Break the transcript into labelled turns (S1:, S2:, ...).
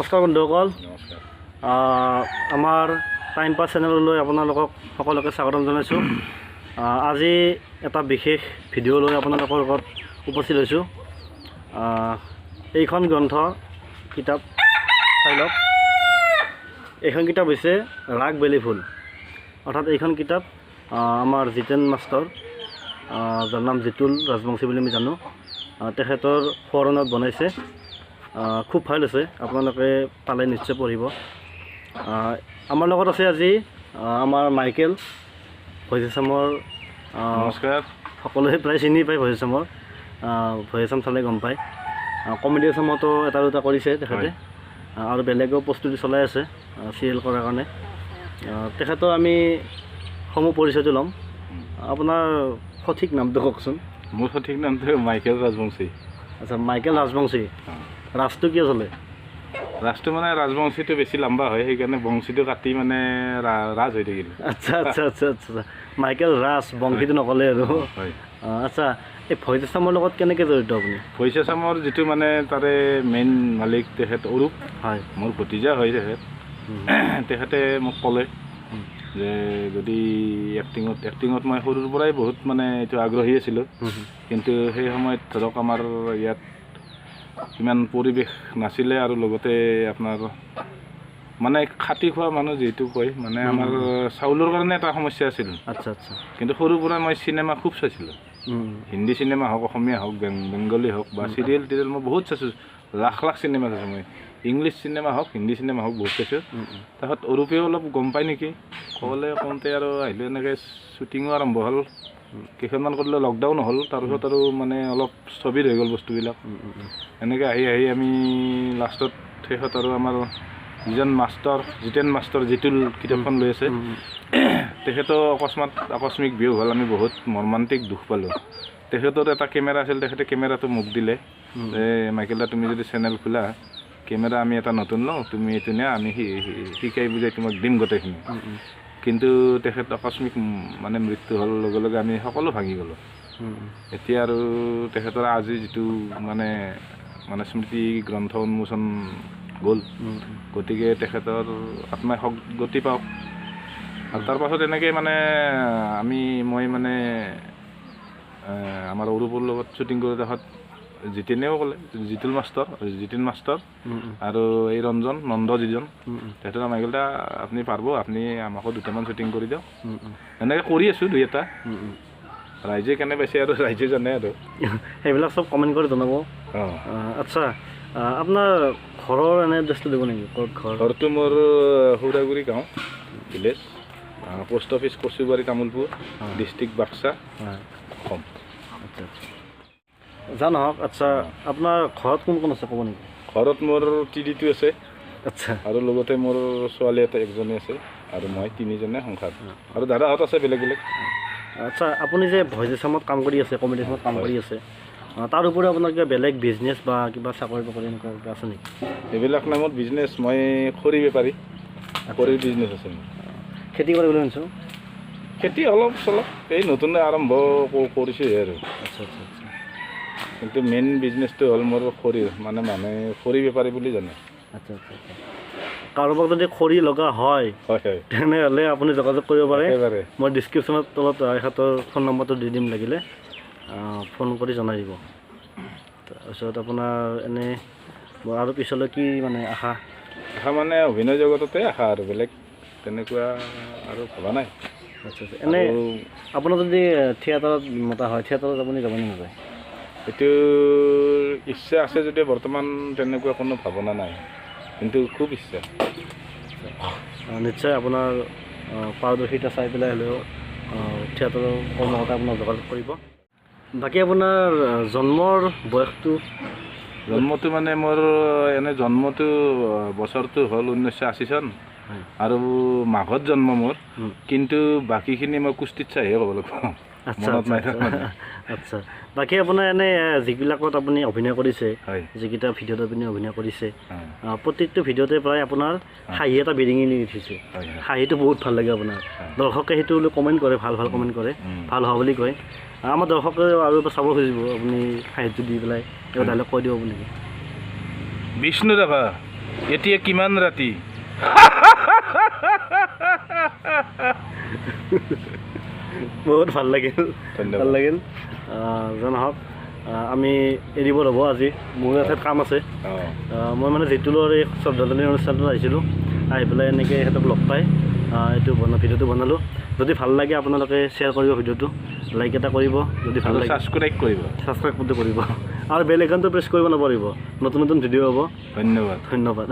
S1: নমস্কাৰ বন্ধুসকল,
S2: নমস্কাৰ।
S1: আমাৰ টাইম পাছ চেনেললৈ আপোনালোকক সকলোকে স্বাগতম জনাইছোঁ। আজি এটা বিশেষ ভিডিঅ' লৈ আপোনালোকৰ লগত উপস্থিত হৈছোঁ। এইখন গ্ৰন্থ কিতাপ চাই লওক। এইখন কিতাপ হৈছে ৰাগ বেলি ফুল, অৰ্থাৎ এইখন কিতাপ আমাৰ জিতেন মাষ্টৰ, যাৰ নাম জিতুল ৰাজবংশী বুলি আমি জানো, তেখেতৰ সোঁৱৰণত বনাইছে। খুব ভাল হৈছে, আপোনালোকে পালে নিশ্চয় পঢ়িব। আমাৰ লগত আছে আজি আমাৰ মাইকেল ভইচ আছামৰ।
S2: নমস্কাৰ।
S1: সকলোৱে প্ৰায় চিনি পায় ভইচ আছামৰ, ভইচ আছাম চালে গম পায়। কমেডি আছামতো এটা দুটা কৰিছে তেখেতে, আৰু বেলেগেও প্ৰস্তুতি চলাই আছে চিৰিয়েল কৰাৰ কাৰণে। তেখেতৰ আমি সমূহ পৰিচয়টো ল'ম। আপোনাৰ সঠিক নামটো কওকচোন।
S2: মোৰ সঠিক নামটো মাইকেল ৰাজবংশী।
S1: আচ্ছা, মাইকেল ৰাজবংশী। ৰাজটো কিয় চলে?
S2: ৰাজটো মানে ৰাজবংশীটো বেছি লম্বা হয়, সেইকাৰণে বংশীটো কাটি মানে ৰাজ হৈ থাকিল।
S1: আচ্ছা আচ্ছা আচ্ছা আচ্ছা মাইকেল ৰাজ, বংশীটো নক'লে আৰু।
S2: হয়।
S1: আচ্ছা, এই ভইচ আছামৰ লগত কেনেকৈ জড়িত আপুনি?
S2: ভইচ আছামৰ যিটো মানে তাৰে মেইন মালিক তেখেত অৰূপ,
S1: হয়,
S2: মোৰ ভতিজা হয় তেখেত। তেখেতে মোক ক'লে যে যদি এক্টিঙত মই সৰুৰ পৰাই বহুত মানে এইটো আগ্ৰহী আছিলোঁ, কিন্তু সেই সময়ত ধৰক আমাৰ ইয়াত ইমান পৰিৱেশ নাছিলে, আৰু লগতে আপোনাৰ মানে খাটি খোৱা মানুহ যিহেতু কয়, মানে আমাৰ চাউলৰ কাৰণে এটা সমস্যা আছিল।
S1: আচ্ছা আচ্ছা।
S2: কিন্তু সৰুৰ পৰা মই চিনেমা খুব চাইছিলোঁ, হিন্দী চিনেমা হওক, অসমীয়া হওক, বেংগলী হওক, বা চিৰিয়েল টিৰিয়েল মই বহুত চাইছোঁ, লাখ লাখ চিনেমা চাইছোঁ মই। ইংলিছ চিনেমা হওক, হিন্দী চিনেমা হওক, বহুত চাইছোঁ। তাৰপিছত অৰূপেও অলপ গম পায় নেকি, কওঁতে আৰু আহিলোঁ, এনেকৈ শ্বুটিঙো আৰম্ভ হ'ল। কেইখনমান কৰিলে লকডাউন হ'ল, তাৰপিছত আৰু মানে অলপ স্থবিৰ হৈ গ'ল বস্তুবিলাক। এনেকৈ আহি আমি লাষ্টত শেষত আৰু আমাৰ যিজন মাষ্টৰ, জিতেন মাষ্টৰ, জিতুল কিতাপখন লৈ আছে, তেখেতৰ আকস্মিক বিয়োগ হ'ল। আমি বহুত মৰ্মান্তিক দুখ পালোঁ। তেখেতৰ এটা কেমেৰা আছিল, তেখেতে কেমেৰাটো মোক দিলে যে মাইকেলদা, তুমি যদি চেনেল খোলা, কেমেৰা আমি এটা নতুন লওঁ, তুমি এইটো নিয়া, আমি শিকাই বুজাই তোমাক দিম গোটেইখিনি। কিন্তু তেখেত আকস্মিক মানে মৃত্যু হ'ল, লগে লগে আমি সকলো ভাঙি গ'লোঁ। এতিয়া আৰু তেখেতৰ আজি যিটো মানে স্মৃতি গ্ৰন্থ উন্মোচন গ'ল, গতিকে তেখেতৰ আত্মাই গতি পাওক। আৰু তাৰপাছত এনেকৈ মানে মই মানে আমাৰ অৰূপৰ লগত শ্বুটিং কৰি দেখাত জিতেনেও ক'লে, জিতেন মাষ্টৰ আৰু এই ৰঞ্জন নন্দ যিজন, তেখেতৰ মাইকেলদা আপুনি পাৰিব, আপুনি আমাকো দুটামান শ্বুটিং কৰি দিয়ক। এনেকৈ কৰি আছোঁ দুই এটা। ৰাইজে কেনে পাইছে আৰু ৰাইজে জানে আৰু
S1: সেইবিলাক চব কমেণ্ট কৰি জনাব। আচ্ছা, আপোনাৰ ঘৰৰ এনে এড্ৰেছটো দিব নেকি? ক'ত ঘৰ?
S2: ঘৰটো মোৰ সৌৰাগুৰি গাঁও, village, post office Kachubari, Tamulpur, district Baksa, Assam.
S1: আচ্ছা আচ্ছা, যা নহওক। আচ্ছা, আপোনাৰ ঘৰত কোন কোন আছে ক'ব নেকি?
S2: ঘৰত মোৰ তিৰিটো আছে।
S1: আচ্ছা।
S2: আৰু লগতে মোৰ ছোৱালী এজনী আছে, আৰু মই তিনিজনে সংসাৰ, আৰু দাদাহঁত আছে বেলেগ বেলেগ।
S1: আচ্ছা, আপুনি যে ভইচ আছামত কাম কৰি আছে, কমেডি আছামত কাম কৰি আছে, তাৰ উপৰিও আপোনাৰ কিবা বেলেগ বিজনেছ বা কিবা চাকৰি বাকৰি এনেকুৱা কিবা আছে নেকি?
S2: এইবিলাক নামত বিজনেছ, মই খৰি বেপাৰী, খৰিৰ বিজনেছ আছে মোৰ।
S1: খেতি কৰে বুলি শুনিছোঁ।
S2: খেতি অলপ চলপ এই নতুনে আৰম্ভ কৰিছোঁহে আৰু।
S1: আচ্ছা আচ্ছা আচ্ছা।
S2: কিন্তু মেইন বিজনেছটো হ'ল মোৰ খৰিৰ, মানে মানুহে খৰি বেপাৰী বুলি জানে। আচ্ছা
S1: আচ্ছা আচ্ছা। কাৰোবাক যদি খৰি লগা হয়, তেনেহ'লে আপুনি যোগাযোগ কৰিব পাৰে। মই ডিছক্ৰিপশ্যনত তলত এখেতৰ ফোন নম্বৰটো দি দিম, লাগিলে ফোন কৰি জনাই দিব। তাৰপিছত আপোনাৰ এনেই আৰু পিছলৈ কি মানে আশা
S2: মানে অভিনয় জগততে আশা, আৰু বেলেগ তেনেকুৱা আৰু ভবা নাই।
S1: আচ্ছা আচ্ছা। এনেই আপোনাৰ যদি থিয়েটাৰত মতা হয়, থিয়েটাৰত আপুনি যাব নে নাযায়?
S2: এইটো ইচ্ছা আছে যদিও বৰ্তমান তেনেকুৱা কোনো ভাৱনা নাই, কিন্তু খুব ইচ্ছা।
S1: নিশ্চয় আপোনাৰ পাৰদৰ্শিতা চাই পেলাই হ'লেও থিয়েটাৰৰ কৰ্মকৰ্তা আপোনাৰ যোগাযোগ কৰিব। বাকী আপোনাৰ জন্মৰ বয়সটো?
S2: জন্মটো মানে মোৰ জন্মটো বছৰটো হ'ল 1980 চন, আৰু মাঘত জন্ম মোৰ, কিন্তু বাকীখিনি মই কুস্তিত চাইহে ক'ব লাগিব।
S1: আচ্ছা আচ্ছা। বাকী আপোনাৰ এনেই যিবিলাকত আপুনি অভিনয় কৰিছে, যিকেইটা ভিডিঅ'ত আপুনি অভিনয় কৰিছে, প্ৰত্যেকটো ভিডিঅ'তে প্ৰায় আপোনাৰ হাঁহি এটা বিৰিঙি নি উঠিছে। হাঁহিটো বহুত ভাল লাগে আপোনাৰ। দৰ্শকে সেইটো কমেণ্ট কৰে, ভাল কমেণ্ট কৰে, ভাল হোৱা বুলি কয়। আমাৰ দৰ্শকে আৰু এবাৰ চাব খুজিব, আপুনি হাঁহিটো দি পেলাই এটা ডাইলগ কৈ দিব বুলি।
S2: বিষ্ণু ৰাভা, এতিয়া কিমান ৰাতি
S1: বহুত ভাল লাগিল
S2: ধন্যবাদ।
S1: ভাল লাগিল জনাওক আমি এৰিব ৰ'ব আজি মোৰ এটা কাম আছে মই মানে জিতুলৰ এই শ্ৰদ্ধাঞ্জলি অনুষ্ঠানটোত আহিছিলোঁ আহি পেলাই এনেকৈ সিহঁতক লগ পাই এইটো ভিডিঅ'টো বনালোঁ যদি ভাল লাগে আপোনালোকে শ্বেয়াৰ কৰিব ভিডিঅ'টো লাইক এটা কৰিব যদি ভাল লাগে
S2: ছাবস্ক্ৰাইব কৰিব
S1: ছাবস্ক্ৰাইবটো কৰিব আৰু বেল আইকনটো প্ৰেছ কৰিব নপৰিব নতুন নতুন ভিডিঅ' হ'ব
S2: ধন্যবাদ
S1: ধন্যবাদ